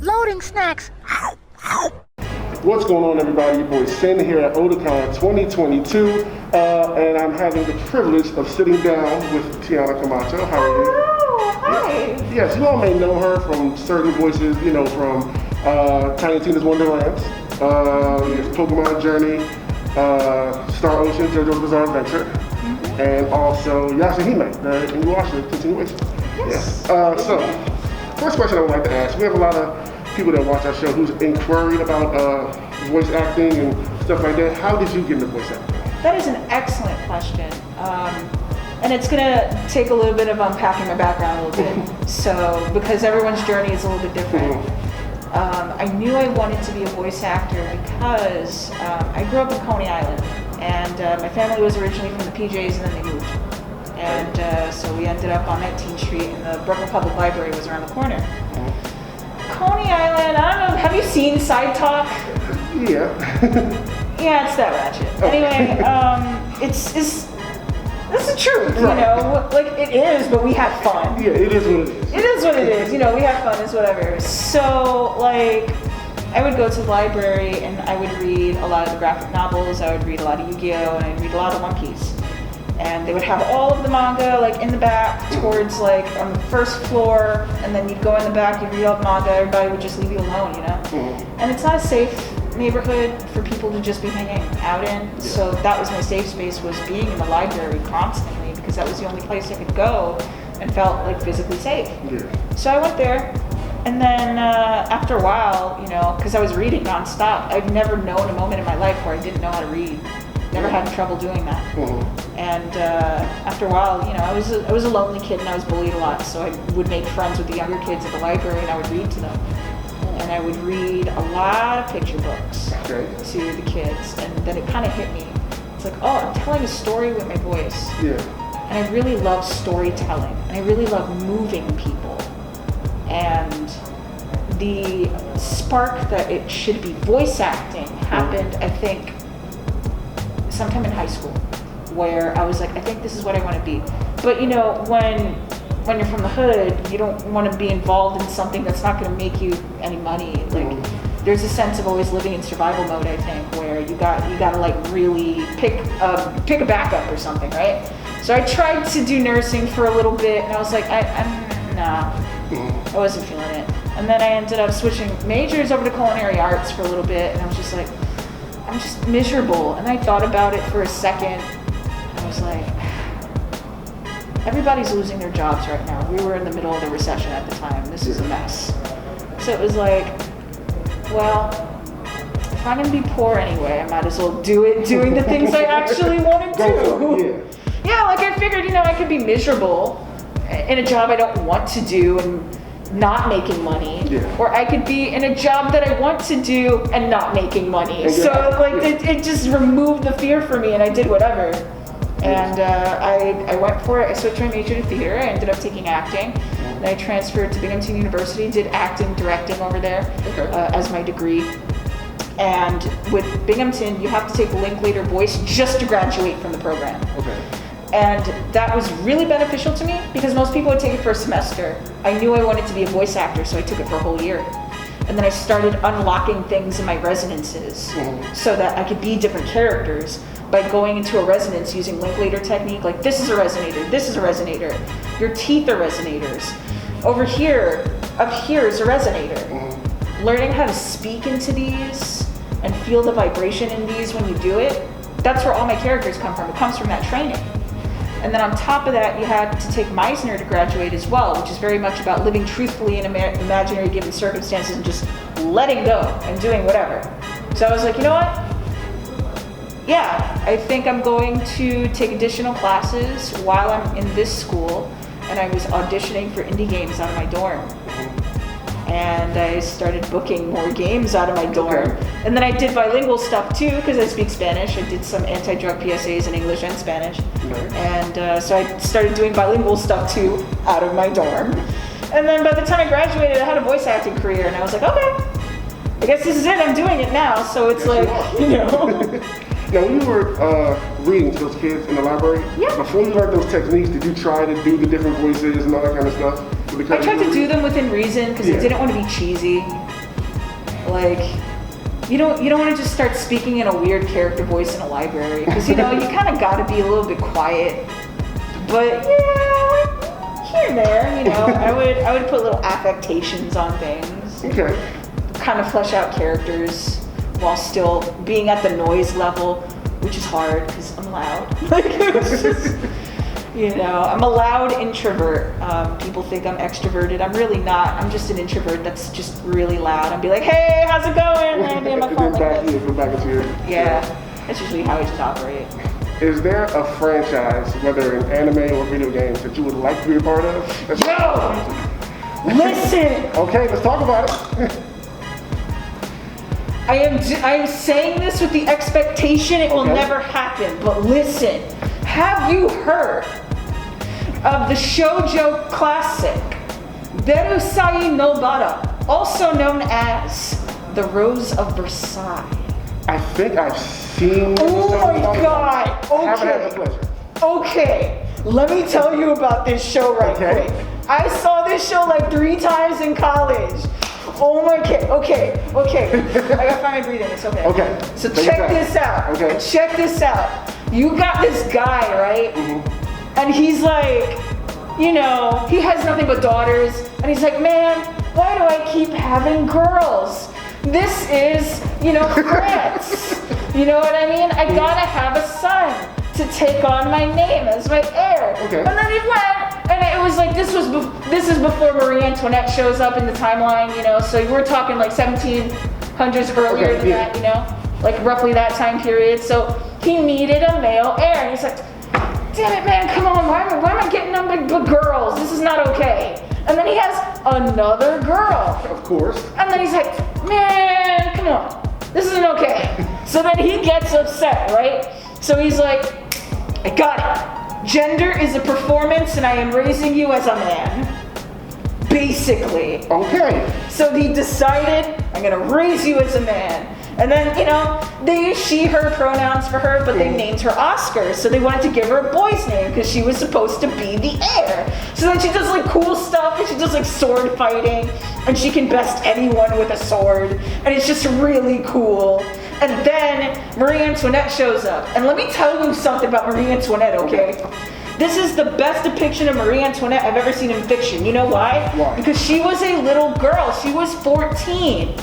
Loading snacks. What's going on, everybody? Your boy Sin here at Otakon 2022, and I'm having the privilege of sitting down with Tiana Camacho. How are you? Oh, hi. Yes, you all may know her from certain voices, from Tiny Tina's Wonderlands, Pokemon Journey, Star Ocean, JoJo's Bizarre Adventure, and also Yashahime, the Inuyasha continuation. Yes. So, first question I would like to ask, we have a lot of people that watch our show who's inquiring about voice acting and stuff like that. How did you get into voice acting? That is an excellent question. And it's going to take a little bit of unpacking my background a little bit. So, because everyone's journey is a little bit different. I knew I wanted to be a voice actor because I grew up in Coney Island. And my family was originally from the PJs and then they moved. And so we ended up on 19th Street and the Brooklyn Public Library was around the corner. Coney Island, I don't know, have you seen Side Talk? Yeah. Yeah, it's that ratchet. Anyway, it's the truth, like it is, but we have fun. Yeah, it is what it is. It is what it is, we have fun, it's whatever. So, I would go to the library and I would read a lot of the graphic novels, I would read a lot of Yu-Gi-Oh! And I'd read a lot of One Piece. And they would have all of the manga in the back towards on the first floor, and then you'd go in the back, you'd read all the manga, everybody would just leave you alone, And it's not a safe neighborhood for people to just be hanging out in. So that was my safe space, was being in the library constantly, because that was the only place I could go and felt physically safe. Yeah. So I went there, and then after a while, because I was reading nonstop, I've never known a moment in my life where I didn't know how to read. Never had trouble doing that. And after a while, I was a lonely kid and I was bullied a lot, so I would make friends with the younger kids at the library and I would read to them. And I would read a lot of picture books to the kids, and then it kind of hit me. It's I'm telling a story with my voice. Yeah. And I really love storytelling, and I really love moving people. And the spark that it should be voice acting happened, I think, sometime in high school, where I was I think this is what I want to be. But when you're from the hood, you don't want to be involved in something that's not going to make you any money. There's a sense of always living in survival mode, I think, where you got to really pick a backup or something, right? So I tried to do nursing for a little bit, and I was nah, I wasn't feeling it. And then I ended up switching majors over to culinary arts for a little bit, and I was just I'm just miserable. And I thought about it for a second. I was everybody's losing their jobs right now. We were in the middle of the recession at the time. This is a mess. So it was well, if I'm gonna be poor anyway, I might as well do it doing the things I actually want to do. Yeah, I figured, I could be miserable in a job I don't want to do and not making money, or I could be in a job that I want to do and not making money. It just removed the fear for me, and I did whatever. And I went for it. I switched my major to theater. I ended up taking acting. And I transferred to Binghamton University, did acting, directing over there as my degree. And with Binghamton, you have to take Linklater voice just to graduate from the program. And that was really beneficial to me because most people would take it for a semester. I knew I wanted to be a voice actor, so I took it for a whole year. And then I started unlocking things in my resonances so that I could be different characters by going into a resonance using Linklater technique. This is a resonator, this is a resonator. Your teeth are resonators. Over here, up here is a resonator. Learning how to speak into these and feel the vibration in these when you do it, that's where all my characters come from. It comes from that training. And then on top of that, you had to take Meisner to graduate as well, which is very much about living truthfully in imaginary given circumstances and just letting go and doing whatever. So I was you know what? Yeah, I think I'm going to take additional classes while I'm in this school, and I was auditioning for indie games out of my dorm. And I started booking more games out of my dorm. And then I did bilingual stuff too, because I speak Spanish. I did some anti-drug PSAs in English and Spanish. And so I started doing bilingual stuff too, out of my dorm. And then by the time I graduated, I had a voice acting career, and I was okay, I guess this is it, I'm doing it now. So it's Now, when you were reading to those kids in the library, before you learned those techniques, did you try to do the different voices and all that kind of stuff? I tried to do them within reason because I didn't want to be cheesy. Like, you don't want to just start speaking in a weird character voice in a library because you kind of got to be a little bit quiet. But here and there, I would put little affectations on things. Okay. Kind of flesh out characters while still being at the noise level, which is hard because I'm loud. Like, it's just, I'm a loud introvert. People think I'm extroverted. I'm really not. I'm just an introvert that's just really loud. I'd be like, hey, how's it going? And I'd be on my phone like this. Back into your, yeah, that's usually how I just operate. Is there a franchise, whether in anime or video games, that you would like to be a part of? No! Listen! Okay, let's talk about it. I am saying this with the expectation it will never happen, but listen. Have you heard of the shoujo classic, Berusai no Bara, also known as The Rose of Versailles? I think I've seen. Oh my God! Okay. I haven't had the pleasure. Okay, let me tell you about this show right quick. I saw this show like 3 times in college. Oh my God! Okay. I gotta find my breathing. It's okay. Okay. So check this out. Okay. Check this out. You got this guy, right? Mm-hmm. And he's like, he has nothing but daughters, and he's like, man, why do I keep having girls? This is, France. You know what I mean? I gotta have a son to take on my name as my heir. Okay. And then he went, and it was like, this is before Marie Antoinette shows up in the timeline, so we're talking like 1700s earlier than that, like roughly that time period. So he needed a male heir, and he's like, damn it, man, come on, why am I getting nothing but girls? This is not okay. And then he has another girl. Of course. And then he's like, man, come on, this isn't okay. So then he gets upset, right? So he's like, I got it. Gender is a performance and I am raising you as a man. Basically. Okay. So he decided, I'm gonna raise you as a man. And then, they use she, her pronouns for her, but they named her Oscar. So they wanted to give her a boy's name because she was supposed to be the heir. So then she does like cool stuff, and she does like sword fighting, and she can best anyone with a sword. And it's just really cool. And then Marie Antoinette shows up. And let me tell you something about Marie Antoinette, okay? This is the best depiction of Marie Antoinette I've ever seen in fiction. You know why? Why? Because she was a little girl. She was 14.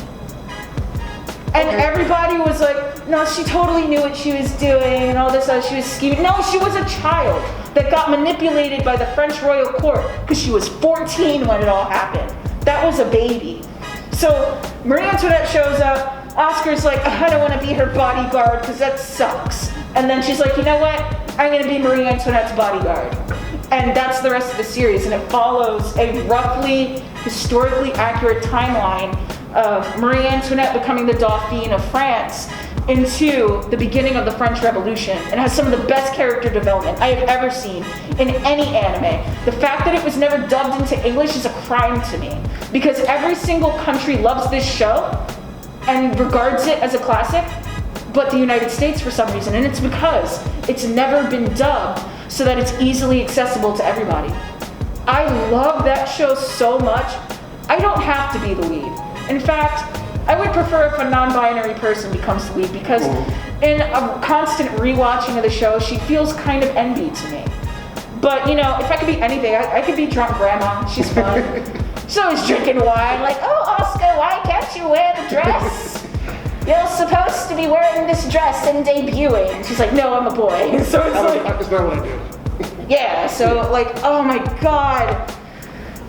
And everybody was like, no, she totally knew what she was doing and all this other, she was scheming. No, she was a child that got manipulated by the French royal court because she was 14 when it all happened. That was a baby. So Marie Antoinette shows up, Oscar's like, I don't want to be her bodyguard because that sucks. And then she's like, you know what? I'm going to be Marie Antoinette's bodyguard. And that's the rest of the series, and it follows a roughly historically accurate timeline of Marie Antoinette becoming the Dauphine of France into the beginning of the French Revolution. It has some of the best character development I have ever seen in any anime. The fact that it was never dubbed into English is a crime to me, because every single country loves this show and regards it as a classic, but the United States for some reason, and it's because it's never been dubbed so that it's easily accessible to everybody. I love that show so much. I don't have to be the lead. In fact, I would prefer if a non-binary person becomes the lead, because in a constant rewatching of the show, she feels kind of envy to me. But if I could be anything, I could be drunk grandma. She's fun. She's always drinking wine, like, oh, Oscar, why can't you wear the dress? You're supposed to be wearing this dress and debuting. And she's like, no, I'm a boy. So it's like, that's not what I do. Yeah, so like, oh my God.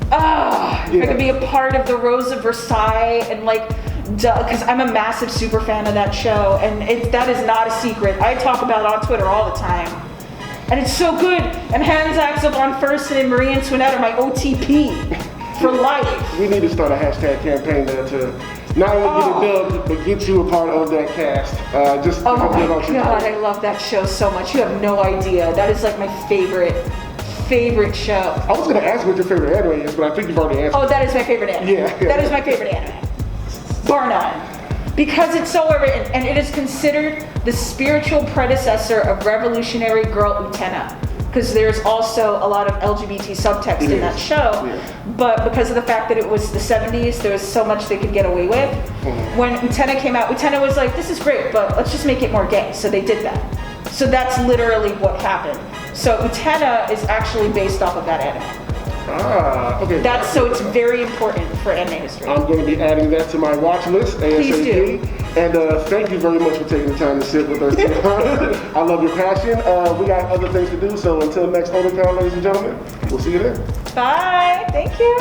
If I could be a part of the Rose of Versailles and like, because I'm a massive super fan of that show, and that is not a secret. I talk about it on Twitter all the time. And it's so good. And Hans Axel von Fersen and Marie Antoinette are my OTP for life. We need to start a hashtag campaign there to not only get it built, but get you a part of that cast. Oh my God, I love that show so much. You have no idea. That is like my favorite show. I was going to ask what your favorite anime is, but I think you've already answered. Oh, that is my favorite anime. Yeah. That is my favorite anime. Bar none. Because it's so well written, and it is considered the spiritual predecessor of Revolutionary Girl Utena. because there's also a lot of LGBT subtext in that show. But because of the fact that it was the 70s, there was so much they could get away with. When Utena came out, Utena was like, this is great, but let's just make it more gay. So they did that. So that's literally what happened. So Utena is actually based off of that anime. Okay. That's so it's very important for anime history. I'm going to be adding that to my watch list ASAP. Please do. And thank you very much for taking the time to sit with us. I love your passion. We got other things to do, so until next Otakon, ladies and gentlemen, we'll see you then. Bye. Thank you.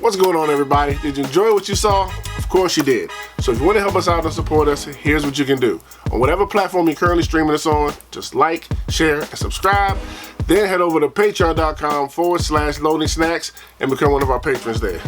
What's going on, everybody? Did you enjoy what you saw? Of course you did. So if you want to help us out and support us, here's what you can do. On whatever platform you're currently streaming us on, just like, share, and subscribe. Then head over to patreon.com/loading snacks and become one of our patrons there.